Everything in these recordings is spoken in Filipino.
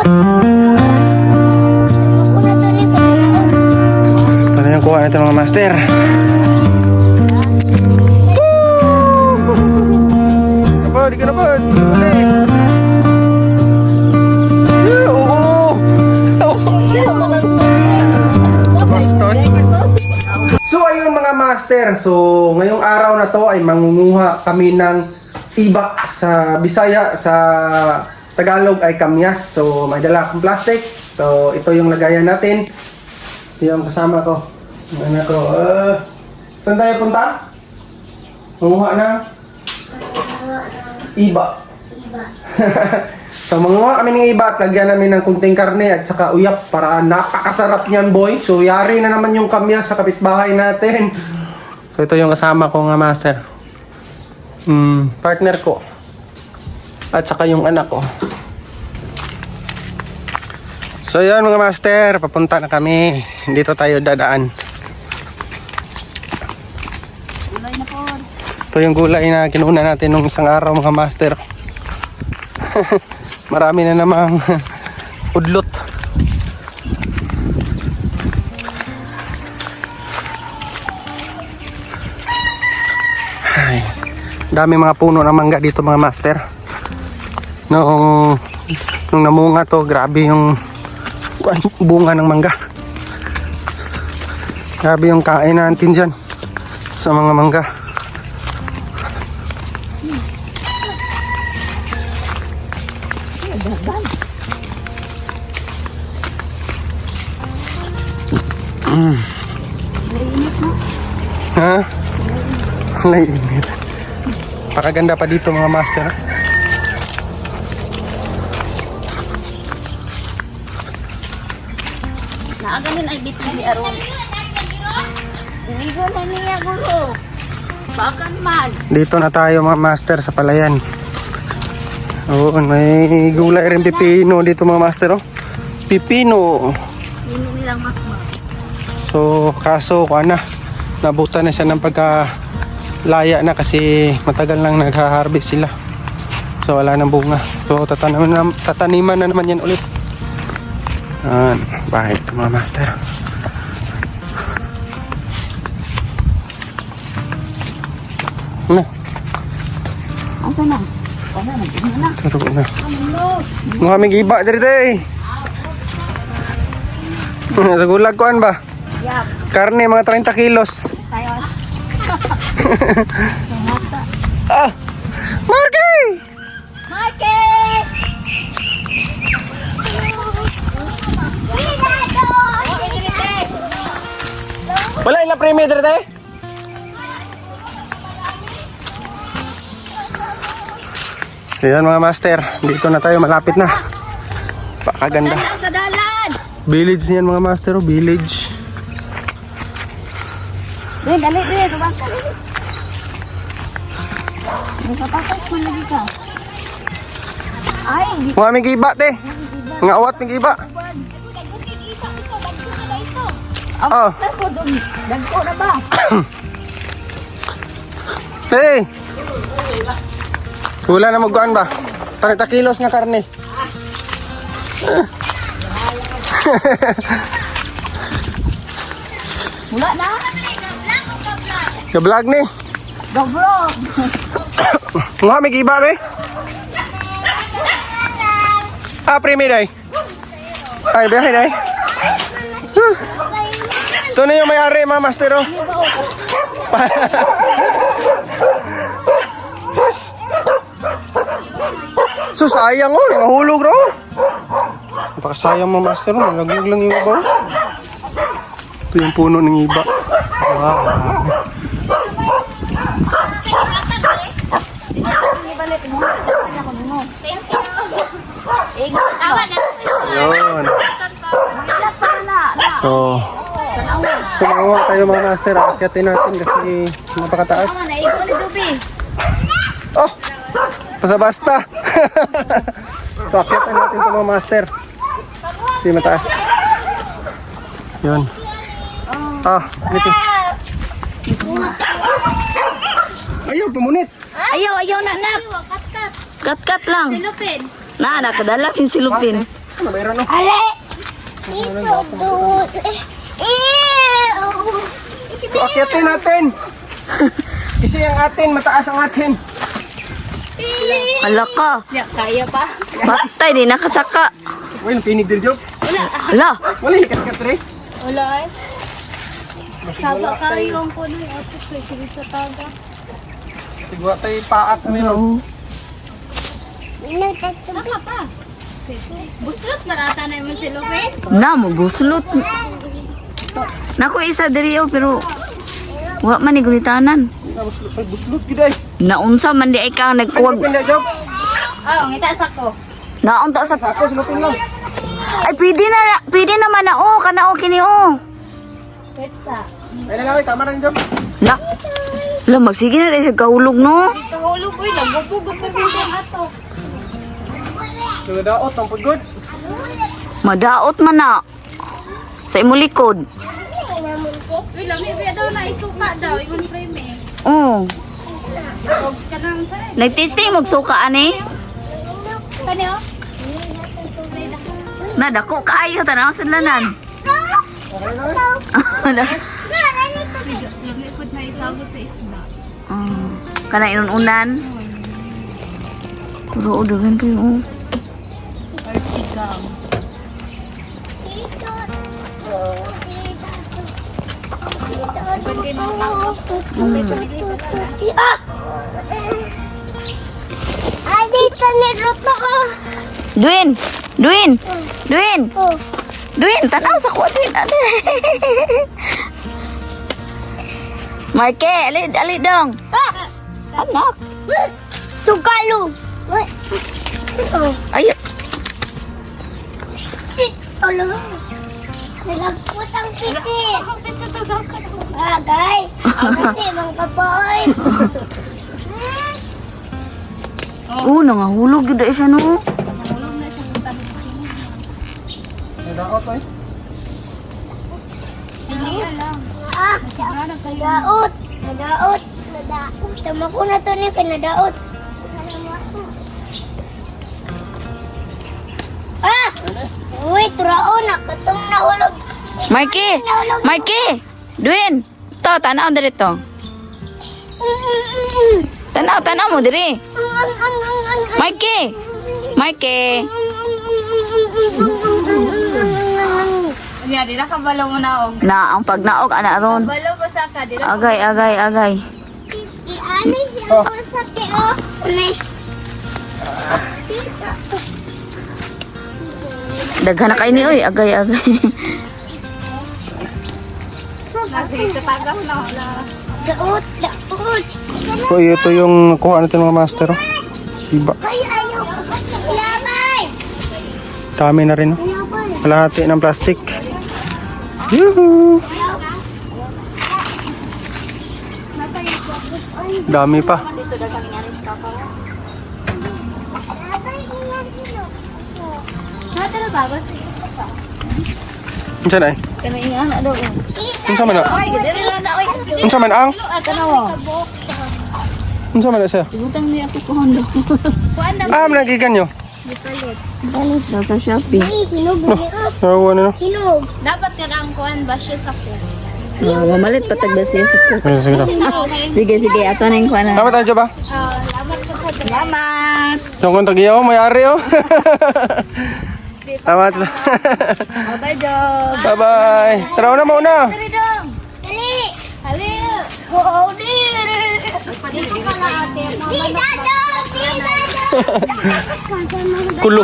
Ito na yung kuha natin mga master. Di ka na po, balik. Oo. So ayun mga master, so ngayong araw na to ay mangunguha kami ng iba sa Bisaya, sa Tagalog ay kamyas. So may dala akong plastic. So ito yung lagayan natin. Ito yung kasama ko. Yung anak ko. Saan tayo punta? Manguha ng iba. So manguha kami ng iba at lagyan namin ng kunting karne at saka uyap para napakasarap niyan boy. So yari na naman yung kamyas sa kapitbahay natin. So ito yung kasama ko nga master. Partner ko. At saka yung anak ko. So yan mga master, papunta na kami. Dito tayo dadaan. Gulay na po. Ito yung gulay na kinuna natin nung isang araw mga master. Marami na namang udlot. Ay, dami mga puno ng mangga dito mga master. Nung namunga to, grabe yung bunga ng mangga. Grabe yung kain natin dyan sa mga mangga. Ha? Lainit. Pakaganda pa dito mga master. Naagamin ay bitili aron. Diligo na niya gulo. Bakan man. Dito na tayo mga master sa palayan. Oo, may gulay rin pipino dito mga master. Oh. Pipino. Hindi nilang makma. So, kaso ko na nabutan na siya ng pagkalaya na kasi matagal lang nagha-harvest sila. So, wala nang bunga. So, tataniman na naman yan ulit. Bahay ito mga master. Ano? Asa na? Ano na? Ano na? Tutubo na. Mga may iba dito eh. Sa gulag koan ba? Yap. Karne mga 30 kilos. Tayo. Ah! Marky! Market! Wala ilang premium dito eh? So yan mga master, dito na tayo, malapit na. Pakaganda. Sa dalan! Village niyan mga master, oh, village. Dali, dali. Subang ka, dali. May papakas man lagi ka. Ay, hindi. Mga may giba te. Mga awat may giba. Oh. Dagko na ba? Hey! Wala na magkuhan ba? 30 kilos nga karne. Wala na? Ga-vlog ni. Gavrog! Mga may giba be? Premi day. Ay, biyahe day. Ito na yung may-ari mga master oh. So sayang oh, nahulog raw. Napakasayang mga master oh, nalaglag lang yung iba oh. Ito yung puno ng iba. Wow. Yun. So manguha tayo mga master, akyatin natin kasi napakataas. Oh! Basta-basta! So akyatin natin ito mga master. Kasi mataas. Yun. Dito. Ayaw, pumunit. Ayaw na. Kat-kat lang. Silupin. Na, nakadala yung silupin. Ano mayroon no? Ale! Ito, dude. So, akyatin natin. Kasi ang atin, mataas ang atin. Hala ka. Ya, kaya pa. Patay, di nakasaka. Uy, napinig din job. Hala. Wala hikat-kat rin. Wala eh. Saba kayo ang puno yung ato sa taga. Sigwa tayo paat na meron. Saka pa. Buslot, marata na yung silupin. Na, mabuslot. Naku, isa diri pero wa man ni gulitanan. Ay, buslot giday. Naunsa man di ay kang nagkuwag. Silupin na job. Ah, ngita sa ko. Naunta sa... Ako, silupin lang. Ay, pwede naman na kanao kini Petsa. Ay na lang, tama rin job. La. La, magsige na rin sa kahulog, no? Kahulog ko lang. Gupog-gupog yung ato. Nagadaot, ang pagod. Madaot man na. Sa imo likod. Uy, lami ba daw na isuka daw. Iwan frame eh. Oh. Kanang sa. Nagtesting magsuka ani. Kanyo? Na dako kaayo tanaw sa lanan. Lami po na isago sa isda. Kana inunan. Puro udagan kayo. Sigang. Ah, dito niluto ko. Duin. Duin, tanaw sa kuha Duin. Marke, ali dong. Anak. Sugalo. Ayo. Alo. Nalagput ang pisi. Agay. Hindi, mga kapoy. Nangahulog yun siya no. Nagadaot ay. Ah, nadaot. Nadaot. Tama ko na to niya kay nadaot. Ah! Uy, turaon. Nakatong nahulog. Marke. Duin. To, tanaw diri to. Tanaw mo diri. Marke. Yan, di na kabalo mo na og. Na ang pagnaog ana ron. Balo ba sa ka? Di na Agay. Ano siya ko sa teo? Unay. Daghan na kay ni oy, agay. nasa katagam na wala. Daot. So, ito yung nakuha natin mga master. Iba. Ay, ayaw ko. Labay. Dami na rin. Labay. Kalahati ng plastic. Yuhu! Dami pa. Nata na ba? Diyan ay. Kana ingana daw. Unsa man na? Ay, diri lang na oy. Unsa man ang? Tanaw. Unsa man na siya? Ibutang niya ako ko hondo. Ah, managigan nyo. Balit daw sa Shopee. Ay, hinog. Narawa na no. Hinog. Dapat ka lang kuhan ba siya sa ko? Mamalit patag ba siya sa cook. Sige na. Sige, ato na yung kuha na. Dapat tayo ba? Salamat. Yung kung tagiyaw, mayari oh. Salamat. Bye, Job. Bye-bye. Tara na muna. Dali. Hali! Oo, diri. Di dadong. Kulo.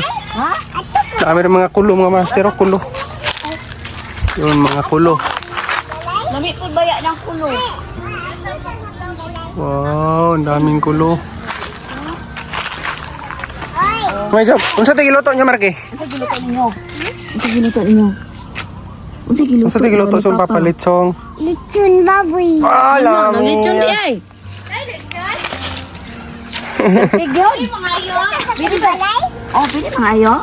Dami rin mga kulo, mga master. Oh, kulo. Yun, mga kulo. Lami po baya ng kulo. Wow, ang daming kulo. May job. Unsa tigiluto niya, Marky? Unsa giluto ninyo? Unsa tigiluto sa papalitsong? Lechon baboy. Ah, lami. Lechon di ay. Tigyon. Bili balay? Oh, pwede mangayo.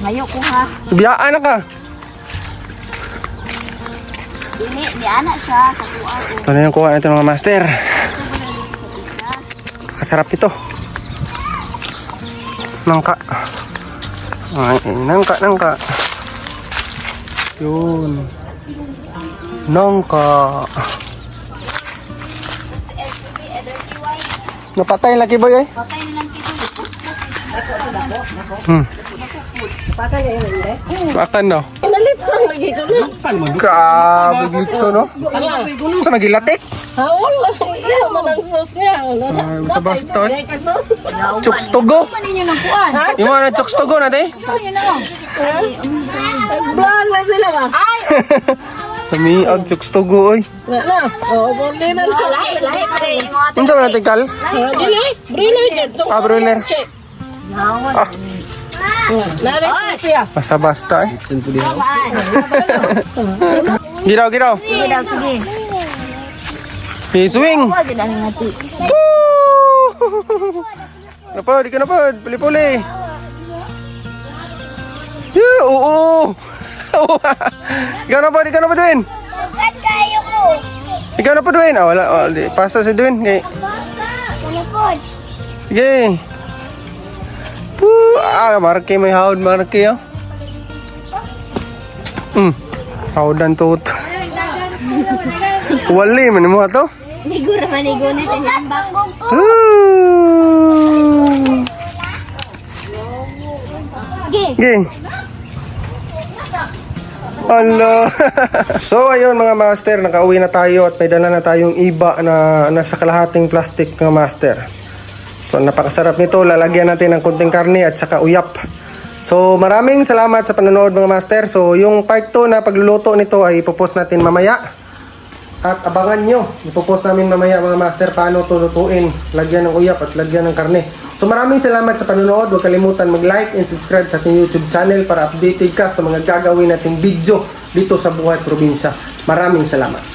Ngayo ko ha. Biyaan na ka. Di anak siya sa kuha ko. Ito na yung kuha natin mga master. Kasarap ito. Nangka. Ay, nangka. Yun. Nangka. Napatay laki boy eh. Patay na lang kito. Pakan daw. Nalitsan lagi ko na. Grabe gitso no. Sa nagilatik. Wala. Iya, manang sauce niya. Wala na. Ay, sa baston. Kaya sauce. Chokes togo. Ano ninyo ng kuan? Yung mga chokes togo natin. Ano yun na? Blang na sila ba? Tamiag chokes togo oy. Wala na. Bundi na lang. Unsa man natin kal? Dili, broiler dyan. Ah, broiler. Check. Ah, Nalit siya. basta eh. Giraw. Sige daw, sige. Swing. Huwag na natin. Napad, di ka napad. Puli-puli. Yeah, oo. Ikaw napad, Dwayne. Ba't kayo ko? Ikaw napad, Dwayne. Ah, wala. Oh, di. Pasa si Dwayne. Okay. Manipod. Sige. Marke may hawd, marke oh. Hawdan to. Wali man mo to. Ligo naman, ligo na tayo ang bakbog ko. Okay. Hello. So ayun mga master, nakauwi na tayo at may dala na tayong iba na nasa kalahating plastic mga master. So napakasarap nito, lalagyan natin ng kunting karne at saka uyap. So maraming salamat sa panonood mga master. So yung part 2 na pagluluto nito ay ipopost natin mamaya. At abangan nyo, ipopost namin mamaya mga master paano ito lutuin. Lagyan ng uyap at lagyan ng karne. So maraming salamat sa panonood. Huwag kalimutan mag-like and subscribe sa ating YouTube channel para updated ka sa mga gagawin nating video dito sa Buhay Probinsya. Maraming salamat.